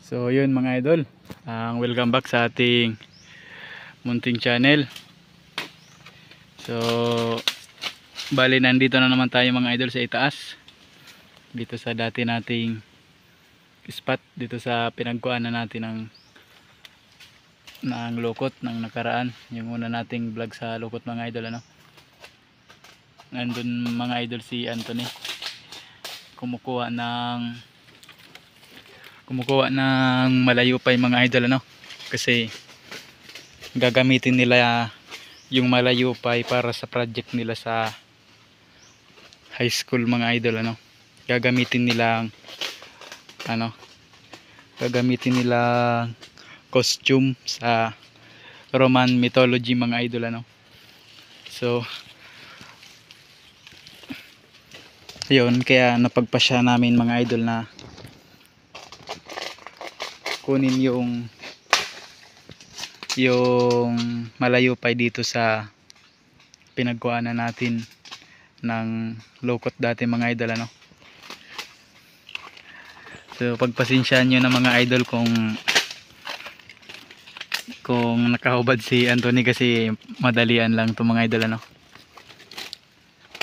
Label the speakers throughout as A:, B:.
A: So yun mga idol, welcome back sa ating munting channel. So bali nandito na naman tayo mga idol sa itaas, dito sa dati nating spot, dito sa pinagkuhanan natin ng lukot ng nakaraan, yung una nating vlog sa lukot mga idol. Nandun mga idol si Anthony kumukuha ng malayupay mga idol, kasi gagamitin nila yung malayupay para sa project nila sa high school mga idol. Gagamitin nilang costume sa Roman mythology mga idol. So yun, kaya napagpasya namin mga idol na kunin yung malayupay dito sa pinagkuhanan natin ng lukot dati mga idol. So pagpasensyaan nyo na mga idol kung nakahubad si Anthony, kasi madalian lang to mga idol.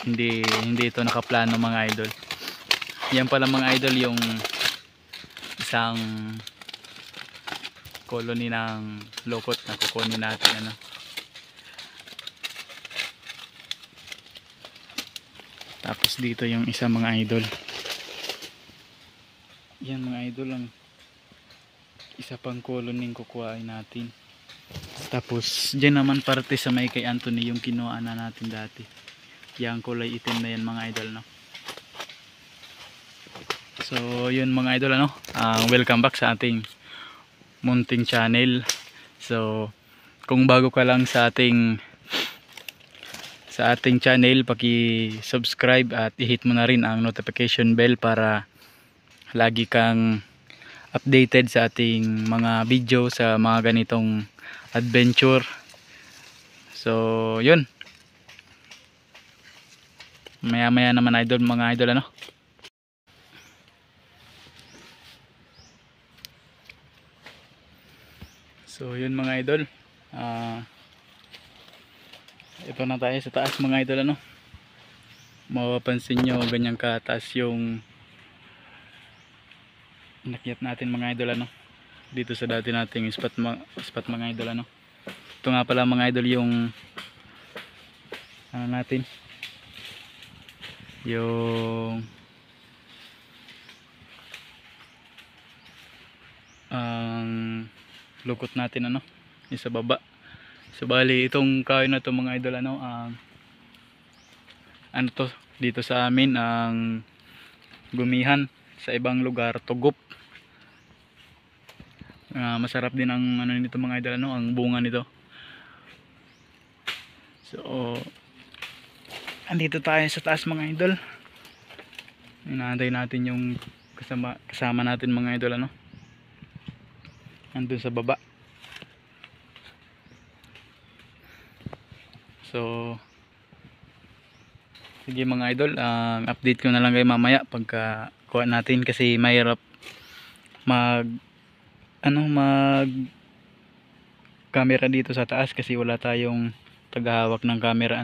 A: Hindi ito nakaplano mga idol. Yan pala mga idol yung isang colony ng lukot na kukunin natin. Tapos dito yung isa mga idol. Yan mga idol ang isa pang colony kukuhain natin. Tapos dyan naman parte sa may kay Anthony yung kinuha na natin dati, yang kulay itim na yan mga idol. So yun mga idol, welcome back sa ating munting channel. So kung bago ka lang sa ating channel, paki-subscribe at i-hit mo na rin ang notification bell para lagi kang updated sa ating mga video sa mga ganitong adventure. So yun, maya maya naman idol mga idol. So yun mga idol, ito na tayo sa taas mga idol. Mapapansin nyo ganyang kataas yung nakyat natin mga idol, dito sa dati nating spot mga idol. Ito nga pala mga idol yung natin, yung lukot natin yung sa baba. So bali itong kahoy na to mga idol, to dito sa amin ang gumihan, sa ibang lugar tugop. Masarap din ang nito mga idol, ang bunga nito. So andito tayo sa taas mga idol, inaantay natin yung kasama natin mga idol, andun sa baba. So sige mga idol, update ko na lang kayo mamaya pagka kuha natin, kasi mahirap mag camera dito sa taas kasi wala tayong tagahawak ng camera.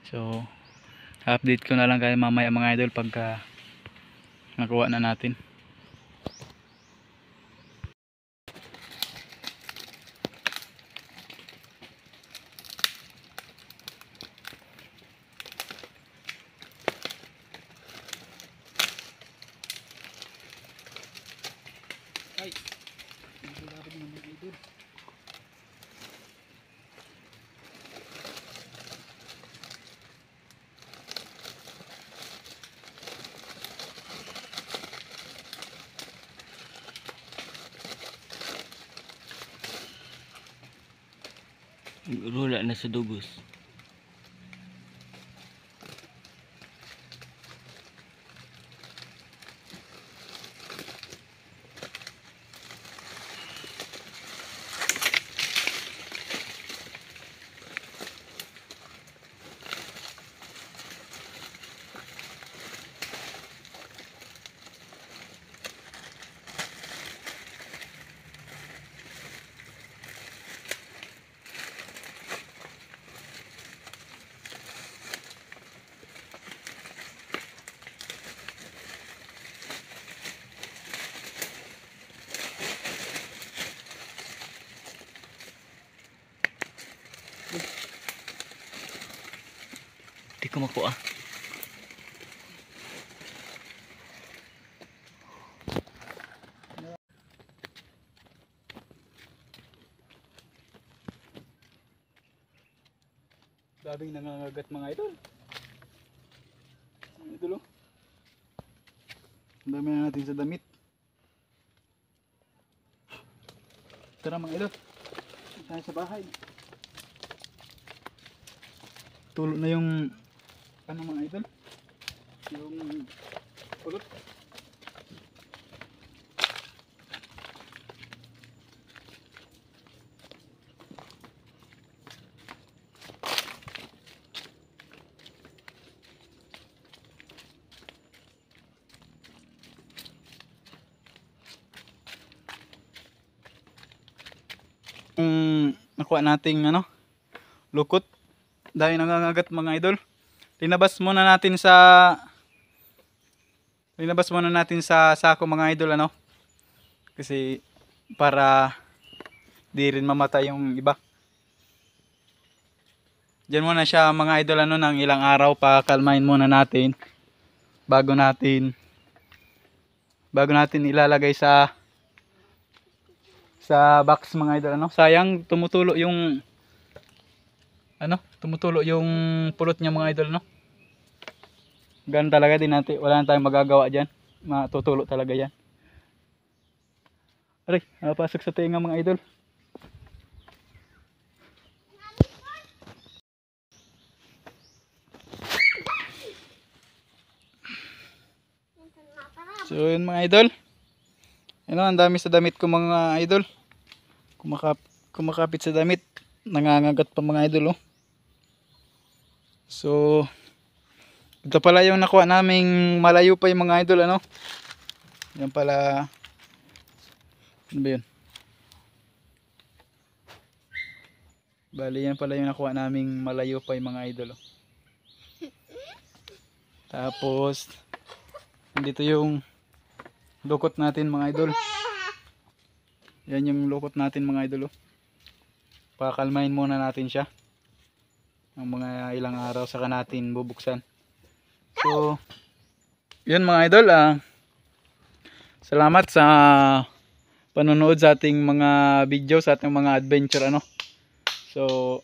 A: So update ko na lang kayo mamaya mga idol pagka nakuha na natin. Ay, naglalapad naman mga idol.
B: Rula na sa dugos. ko makuha.
A: Daming nangangagat mga idol. Mga idol oh. Ang dami na natin sa damit. Tara mga idol. Tayo sa bahay. Tulo na yung ano mga idol. Yung pulot. Nakuha nating ano, lukot. Dahil nangangagat mga idol. Linabas muna natin sa sako mga idol ano. Kasi para di rin mamatay yung iba. Diyan muna siya mga idol ano ng ilang araw, pakalmahin muna natin bago natin ilalagay sa box mga idol ano. Sayang tumutulo yung pulot niya mga idol no. Ganun talaga din natin, wala na tayong magagawa diyan. Matutulo talaga yan. Aray, napasok sa tenga mga idol. So yun mga idol. Ano, ang dami sa damit ko mga idol. Kumakapit sa damit. Nangangagat pa mga idol oh. So ito pala yung nakuha naming malayo pa yung mga idol ano. Yan pala. Ano ba yun? Bali yan pala yung nakuha naming malayo pa yung mga idol oh. Tapos dito yung lukot natin mga idol. Yan yung lukot natin mga idol oh. Pakalmahin muna natin siya ng mga ilang araw saka natin bubuksan. So yun mga idol salamat sa panonood sa ating mga video, sa ating mga adventure ano. So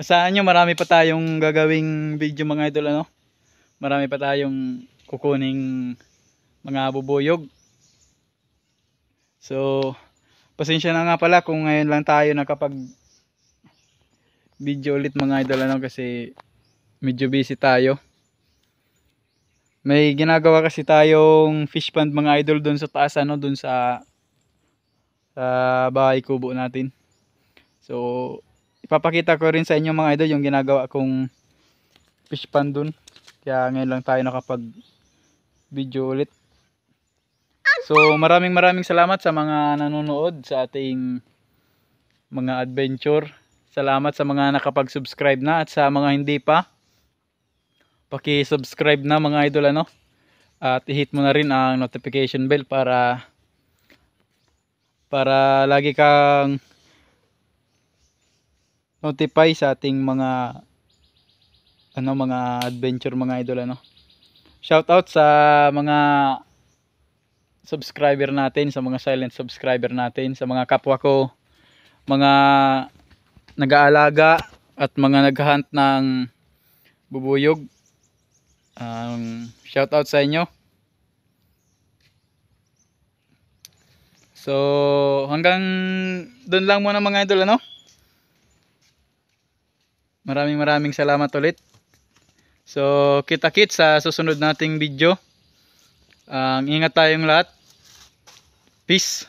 A: asahan nyo marami pa tayong gagawing video mga idol ano. Marami pa tayong kukuning mga bubuyog. So pasensya na nga pala kung ngayon lang tayo nakapag video ulit mga idol ano, kasi medyo busy tayo. May ginagawa kasi tayong fish pond mga idol doon sa taas ano, doon sa bahay kubo natin. So ipapakita ko rin sa inyo mga idol yung ginagawa kong fish pond doon. Kaya ngayon lang tayo nakapag video ulit. So maraming salamat sa mga nanonood sa ating mga adventure. Salamat sa mga nakapag-subscribe na, at sa mga hindi pa, paki-subscribe na mga idol ano. At i-hit mo na rin ang notification bell para lagi kang notify sa ating mga adventure mga idol ano. Shout out sa mga subscriber natin, sa mga silent subscriber natin, sa mga kapwa ko, mga nag-aalaga at mga naghahunt ng bubuyog. Shout out sa inyo. So hanggang doon lang muna mga idol ano. Maraming salamat ulit. So kita-kits sa susunod nating video. Ingat tayong lahat. Peace.